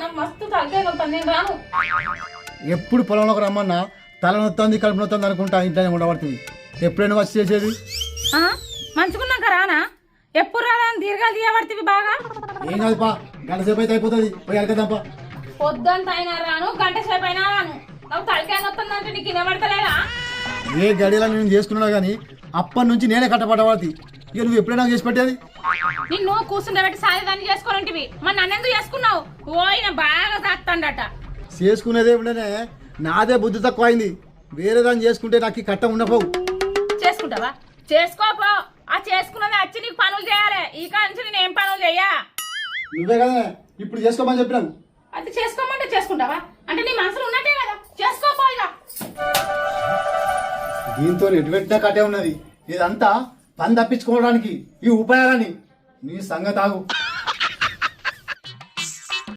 నాకు మస్తు తలకాయ నొత్తాను, నేను రాను. ఎప్పుడు పొలంలోకి రమ్మన్నా తల నొత్తుంది కడుపు నొత్తుంది అనుకుంటా ఇంట్లోనే ఉండబడుతుంది. ఎప్పుడైనా వచ్చి చేసేది మంచుకున్నాక రానా? ఎప్పుడు రాదా అని దీర్ఘాలు తీయబడుతుంది బాగా. ఏం కాదు పా, గంట సేపు అయితే అయిపోతుంది. పోయి అడగదాంపా. పొద్దుంత అయినా రాను, గంట సేపు అయినా రాను. నాకు తలకాయ నొత్తుంది అంటే నీకు వినబడతలేదా? ఏ గడియలా నేను చేసుకున్నా కానీ అప్పటి నుంచి నేనే కట్టపడబడి. ఇక నువ్వు ఎప్పుడైనా చేసి పెట్టేది? నిన్ను కూర్చుండబెట్టి సాధదాన్ని చేసుకోనంటివి, మరి నన్నెందుకు చేసుకున్నావు? ఓయిన బాగా తాత్తండట. చేసుకునేదే ఉండనే నాదే బుద్ధి తక్కువ అయింది. వేరే దాన్ని చేసుకుంటే నాకు ఈ కట్ట ఉండపోవు. చేసుకుంటావా? చేసుకోపో. ఆ చేసుకున్నది వచ్చి నీకు పనులు చేయాలి. ఈ కాంచి నేను ఏం పనులు చెయ్యా. నువ్వే కదా ఇప్పుడు చేసుకోమని చెప్పినావు. అది చేసుకోమంటే చేసుకుంటావా? అంటే నీ మనసులో ఉన్నట్టే కదా, చేసుకోపో. ఇక దీంతో ఎటువంటి కట్టే ఉన్నది. ఇదంతా పని తప్పించుకోవడానికి ఈ ఉపాయాలని నీ సంగతి ఆగు.